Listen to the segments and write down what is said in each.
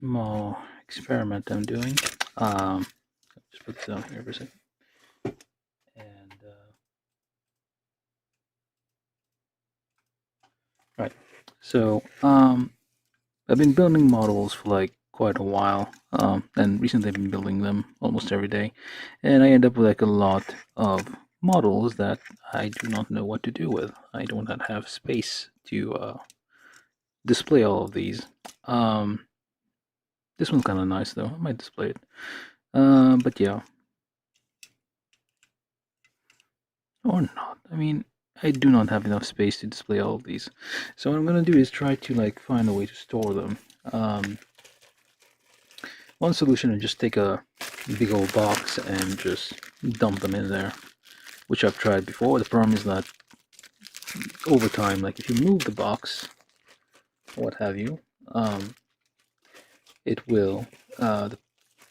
small experiment I'm doing. Just put this down here for a second. And right, so I've been building models for like quite a while, and recently I've been building them almost every day, and I end up with like a lot of models that I do not know what to do with. I do not have space to display all of these. Um, this one's kind of nice though. I might display it. But yeah, or not. I mean, I do not have enough space to display all of these. So what I'm gonna do is try to like find a way to store them. One solution is just take a big old box and just dump them in there, which I've tried before. The problem is that over time, like if you move the box, what have you, it will, the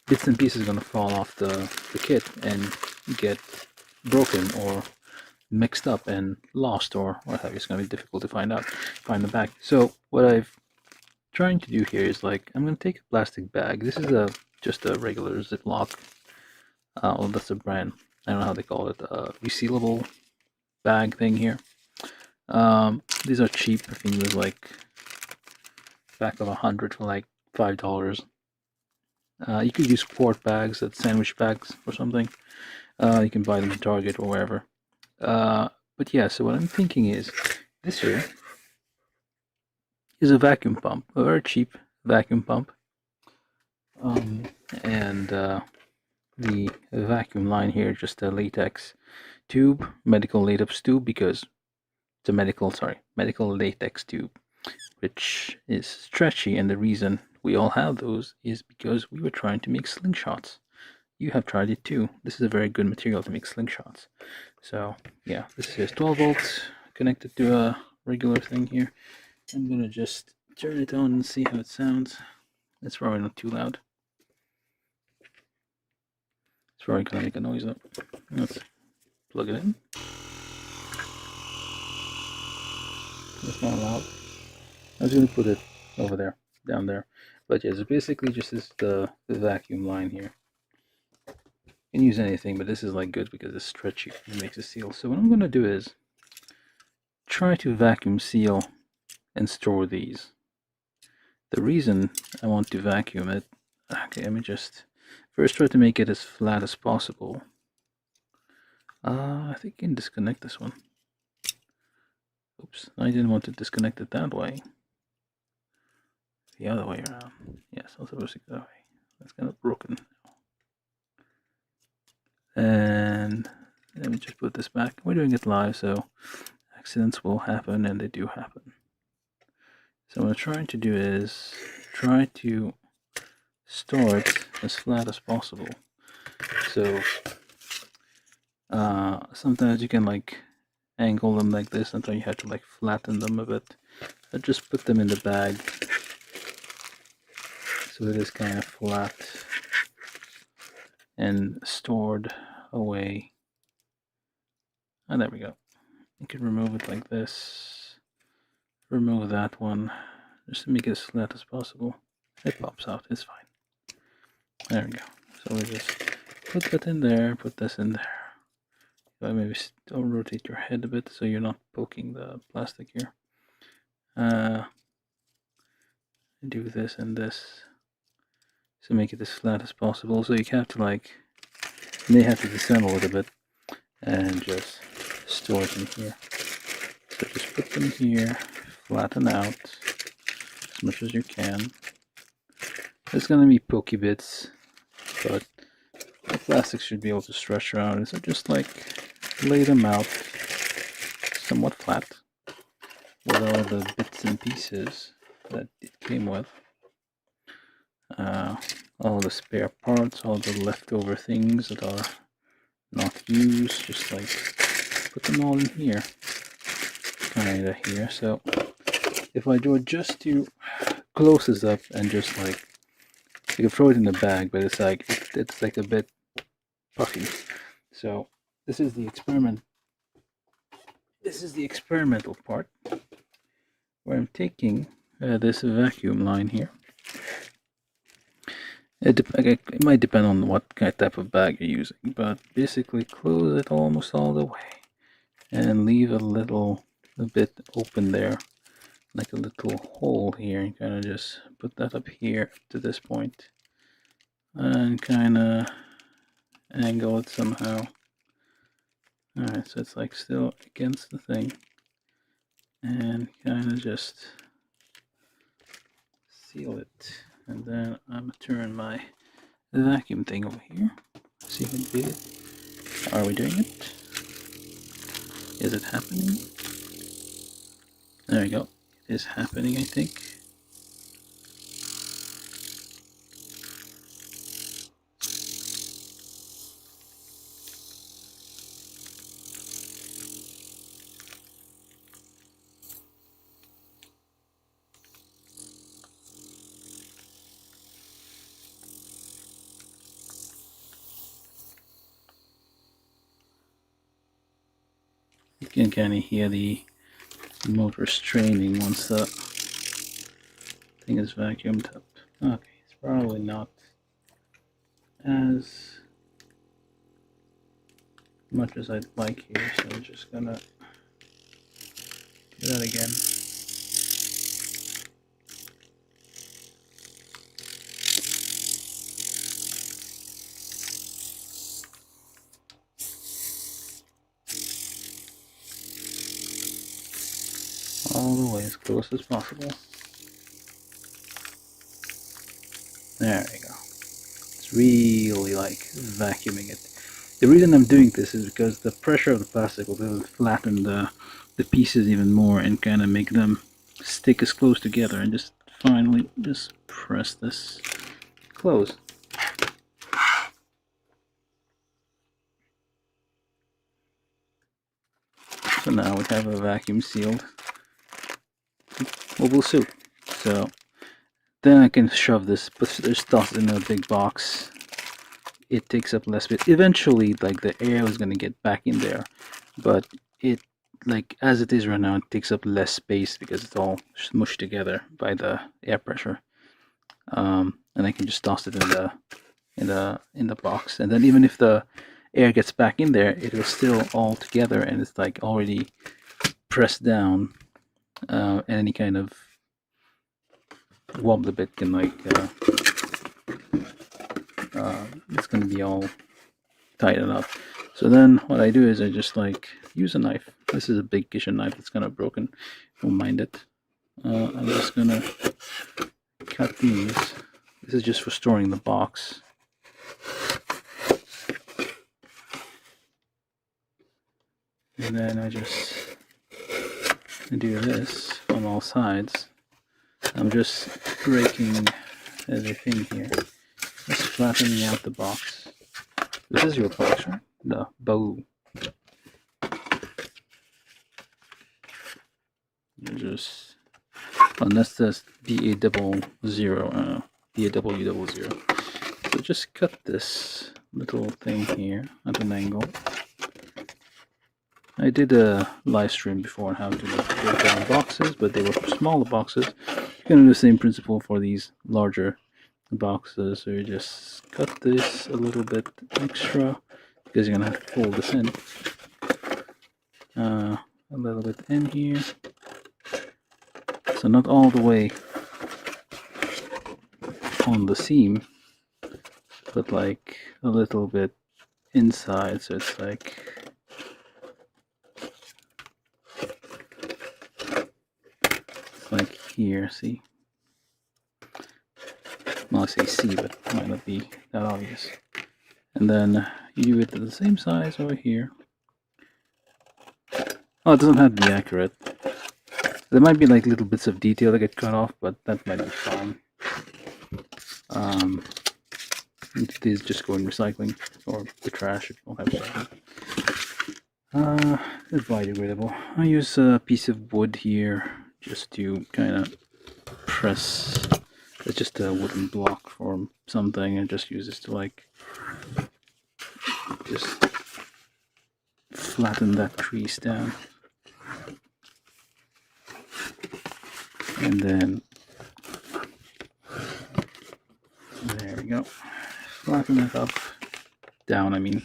bits and pieces are gonna fall off the kit and get broken or mixed up and lost or what have you. It's gonna be difficult to find the bag. So what I've trying to do here is like I'm gonna take a plastic bag. This is just a regular Ziploc. Well, that's a brand. I don't know how they call it. Resealable bag thing here. These are cheap. I think there's like back of 100 for like $5. You could use quart bags, that's sandwich bags or something. You can buy them at Target or wherever. But yeah, so what I'm thinking is this here is a vacuum pump, a very cheap vacuum pump. And the vacuum line here, just a latex tube, medical latex tube, because it's a medical latex tube, which is stretchy, and the reason we all have those is because we were trying to make slingshots. You have tried it too. This is a very good material to make slingshots. So yeah, this is 12 volts connected to a regular thing here. I'm gonna just turn it on and see how it sounds. It's probably not too loud. It's probably gonna make a noise though. Let's plug it in. It's not loud. I was gonna put it over there, down there. But yeah, so basically just is the vacuum line here. You can use anything, but this is like good because it's stretchy. It makes it seal. So what I'm gonna do is try to vacuum seal and store these. The reason I want to vacuum it, okay, let me just first try to make it as flat as possible. I think I can disconnect this one. Oops, I didn't want to disconnect it that way. The other way around. Yes, I was supposed to go that way. That's kind of broken. And let me just put this back. We're doing it live, so accidents will happen, and they do happen. So what I'm trying to do is try to store it as flat as possible. So sometimes you can like angle them like this, sometimes you have to like flatten them a bit. I just put them in the bag so it is kind of flat and stored away. And there we go. You can remove it like this. Remove that one just to make it as flat as possible. It pops out, it's fine. There we go. So we just put that in there, put this in there. Maybe still rotate your head a bit so you're not poking the plastic here. Do this and this. So make it as flat as possible. So you have to like, you may have to disassemble it a bit and just store it in here. So just put them here, flatten out as much as you can. There's gonna be pokey bits, but the plastic should be able to stretch around. So just like lay them out somewhat flat with all the bits and pieces that it came with. All the spare parts, all the leftover things that are not used, just like put them all in here, kinda here. So if I do it just to close this up and just like, you can throw it in the bag, but it's like a bit puffy. So this is the experiment. This is the experimental part where I'm taking this vacuum line here It might depend on what kind of type of bag you're using, but basically close it almost all the way and leave a bit open there, like a little hole here, and kind of just put that up here to this point and kind of angle it somehow. Alright, so it's like still against the thing, and kind of just seal it. And then I'm gonna turn my vacuum thing over here. See if we can do it. Are we doing it? Is it happening? There we go. It is happening, I think. You can kind of hear the motor straining once the thing is vacuumed up. Okay, it's probably not as much as I'd like here, so I'm just gonna do that again. All the way as close as possible. There we go. It's really like vacuuming it. The reason I'm doing this is because the pressure of the plastic will flatten the pieces even more and kind of make them stick as close together, and just finally just press this close. So now we have a vacuum sealed mobile suit. So then I can shove this, but just toss it in a big box. It takes up less space. Eventually, like the air is gonna get back in there, but it, like as it is right now, it takes up less space because it's all smushed together by the air pressure. And I can just toss it in the box, and then even if the air gets back in there, it will still all together, and it's like already pressed down. Any kind of wobble a bit can it's gonna be all tightened up. So then what I do is I just like use a knife. This is a big kitchen knife. It's kind of broken. Don't mind it. I'm just gonna cut these. This is just for storing the box. And then I just do this on all sides. I'm just breaking everything here. Just flattening out the box. This is your box, right? The bow. Just unless that's BAW00, BAW00. So just cut this little thing here at an angle. I did a live stream before on how to break down boxes, but they were for smaller boxes. You can do the same principle for these larger boxes. So you just cut this a little bit extra because you're gonna have to fold this in. A little bit in here. So not all the way on the seam, but like a little bit inside, so it's like here, see? Well, I say see, but it might not be that obvious. And then you do it to the same size over here. Oh, it doesn't have to be accurate. There might be like little bits of detail that get cut off, but that might be fine. These just go in recycling or the trash if you don't have recycling. It's biodegradable. I use a piece of wood here just to kind of press. It's just a wooden block for something, and just use this to like just flatten that crease down. And then There we go. Flatten it up, down I mean.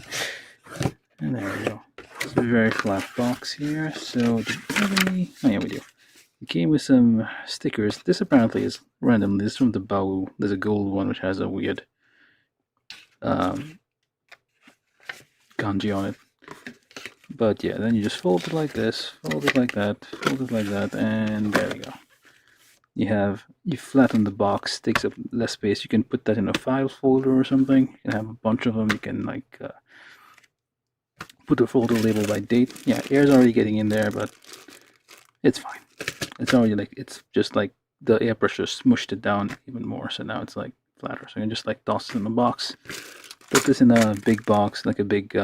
And there we go. It's a very flat box here. So do we have any? Oh yeah, we do. It came with some stickers. This apparently is random. This is from the Bao. There's a gold one which has a weird kanji on it. But yeah, then you just fold it like this, fold it like that, fold it like that, and there we go. You flatten the box, takes up less space. You can put that in a file folder or something. You can have a bunch of them. You can like put a folder label by date. Yeah, air's already getting in there, but it's fine. It's already like, it's just like the airbrush just smushed it down even more. So now it's like flatter. So you can just like toss it in the box. Put this in a big box, like a big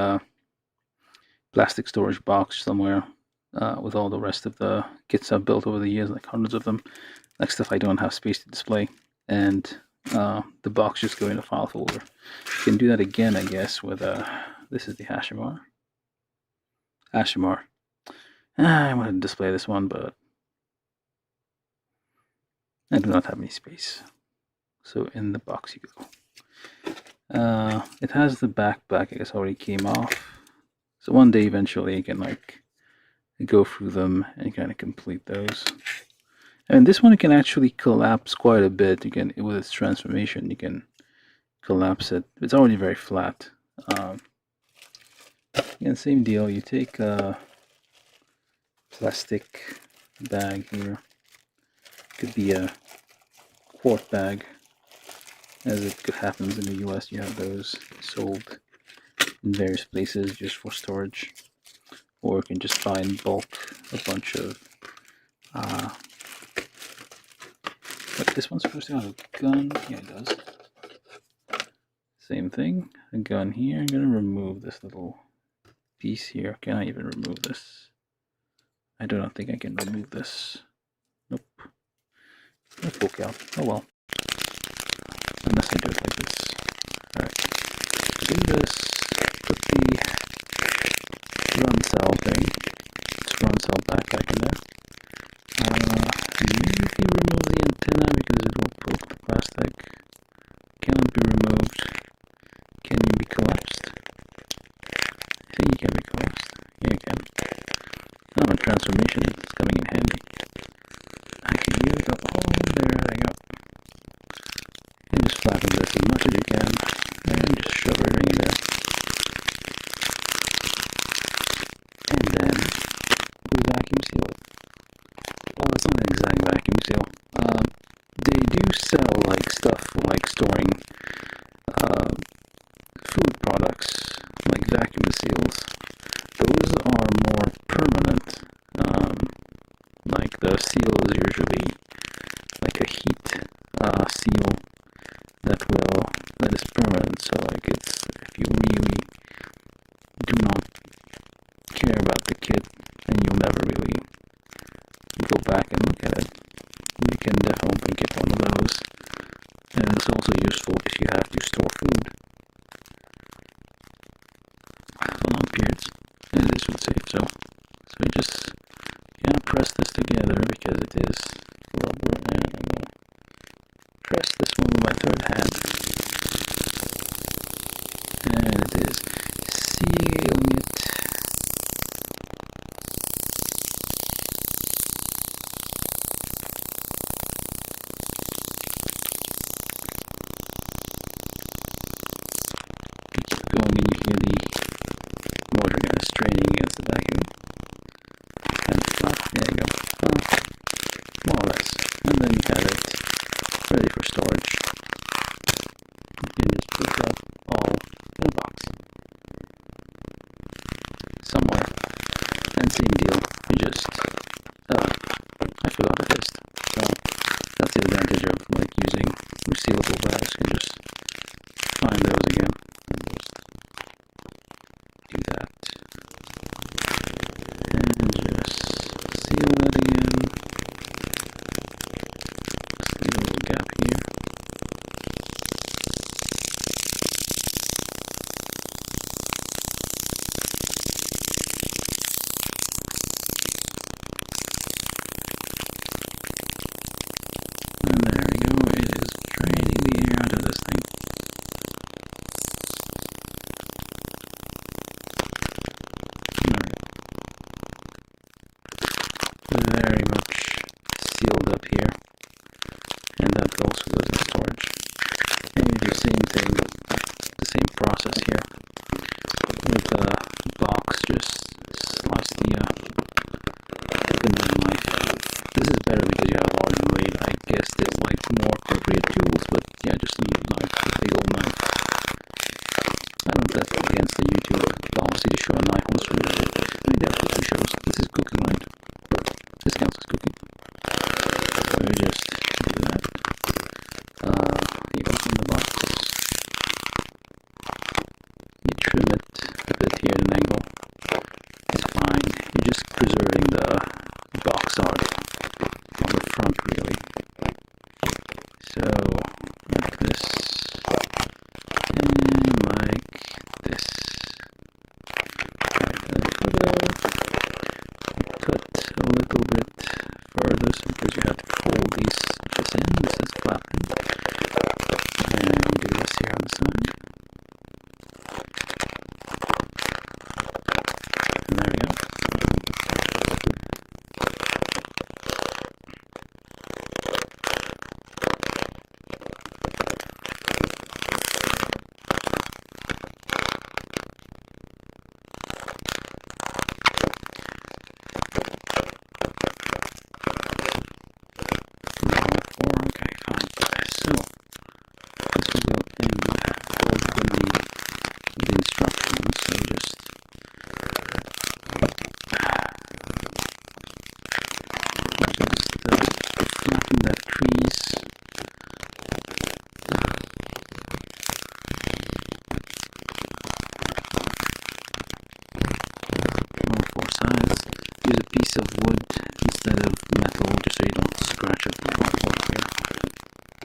plastic storage box somewhere with all the rest of the kits I've built over the years, like hundreds of them. Like stuff I don't have space to display. And the box just go in a file folder. You can do that again, I guess, with this is the Hashimar. I wanted to display this one, but I do not have any space. So in the box you go. It has the backpack, I guess already came off. So one day eventually you can like go through them and kind of complete those. And this one you can actually collapse quite a bit. You can, with its transformation, you can collapse it. It's already very flat. Again, same deal. You take a plastic bag here. Could be a quart bag, as it happens in the US. You have those sold in various places just for storage, or you can just buy in bulk a bunch of. But this one's supposed to have a gun. Yeah, it does. Same thing. A gun here. I'm gonna remove this little piece here. Can I even remove this? I do not think I can remove this. Nope. It'll poke out. Oh well. Unless I do it like this. Alright. Do this. Put the run cell thing. It's run cell backpack in there. Maybe if you remove the antenna because it will poke the plastic. Cannot be removed. Can you be collapsed? I think you can be collapsed. Yeah, you can. Oh, my transformation is coming in handy. I can use it all there I go. And just flatten this as much as you can. And just shove everything in there. And then we vacuum seal it. Well, it's not an exact vacuum seal. They do sell like stuff for like storing food products, like vacuum seals. Those are more permanent. Like the seal is usually like a heat seal that is permanent. So like it's, if you really do not care about the kit, then you'll never really go back and look at it. You can definitely get one of those, and it's also useful if you have to store food for long periods, and it is food safe. So you just press this together because it is rubber, and I'm gonna press this one with my third hand, and it is sealing it. Going and you hear the motor kind of straining against the vacuum. And there you go. More or less. And then you have it ready for storage. You can just put that all in a box somewhere. And same deal. You just I forgot the fist. So that's the advantage of like using resealable bags. You just find those again and just here at an angle, it's fine. You're just preserving the box art on the front, really. So, like this, and like this. Right, then cut a little bit further because you have to fold this in. This is flattened. And do this here on the side. And there we go. Okay, fine. So this will go in the instructions. So just flatten that crease. On 4 sides. Use a piece of wood instead of metal, just so you don't scratch up the cardboard here.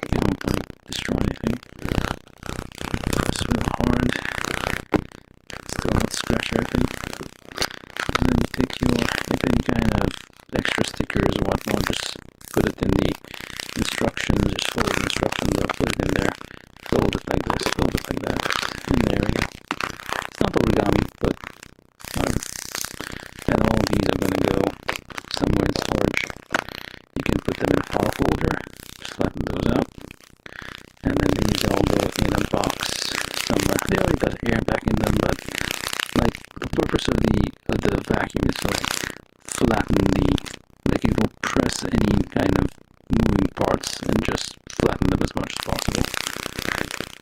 You don't like destroy anything. Press real hard. Still not scratch everything. And then you take your, if any kind of extra stickers or whatnot, just put it in the instructions, just follow the instructions or put it in there. Fold it like this, fold it like that. And there we go. It's not origami, but and all these are going to go somewhere in storage. You can put them in a file folder, just flatten those out, and then these all go in a box somewhere. They already got air back in them, but like the purpose of the vacuum is to like flatten like you don't press any kind of moving parts and just flatten them as much as possible.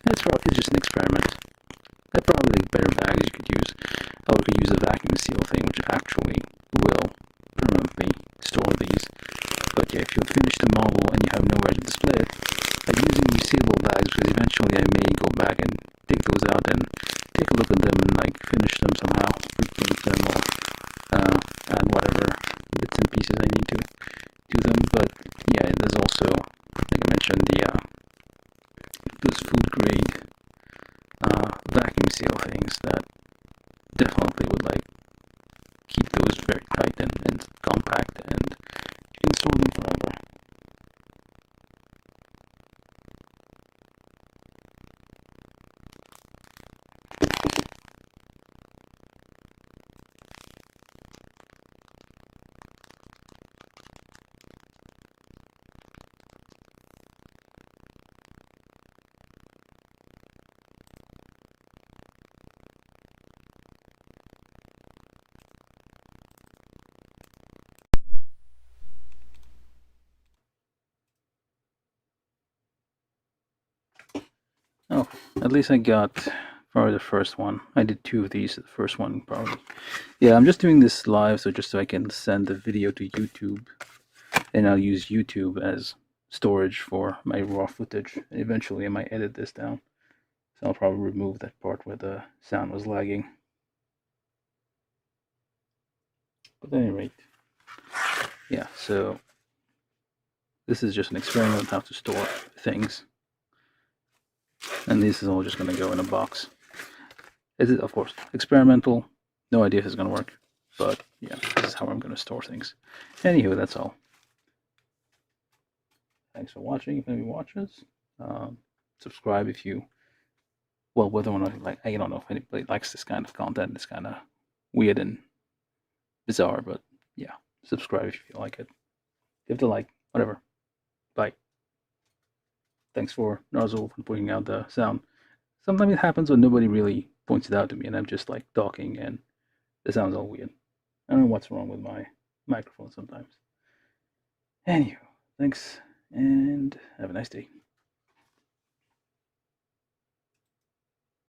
It's just an experiment. There are probably better bags you could use. I could use a vacuum seal thing, which actually will permanently store these. But yeah, if you finish the model and you have nowhere to display it, I'm using resealable bags because eventually I may go back and take those out and take a look at them and like finish them somehow, repaint them or add whatever bits and pieces I need to them. But yeah, there's also, like I mentioned, those food grade vacuum seal things that definitely would like keep those very tight and compact, and you can store them forever. Oh, at least I got probably the first one. I did 2 of these. The first one probably. Yeah, I'm just doing this live so I can send the video to YouTube, and I'll use YouTube as storage for my raw footage. And eventually I might edit this down. So I'll probably remove that part where the sound was lagging. But at any rate, yeah, so this is just an experiment on how to store things. And this is all just going to go in a box. It is, of course, experimental. No idea if it's going to work. But yeah, this is how I'm going to store things. Anywho, that's all. Thanks for watching. If anybody watches, subscribe if you, well, whether or not, like, I don't know if anybody likes this kind of content. It's kind of weird and bizarre, but yeah, subscribe if you like it. Give it a like, whatever. Bye. Thanks for Nozzle for pointing out the sound. Sometimes it happens when nobody really points it out to me, and I'm just like talking, and it sounds all weird. I don't know what's wrong with my microphone sometimes. Anywho, thanks, and have a nice day.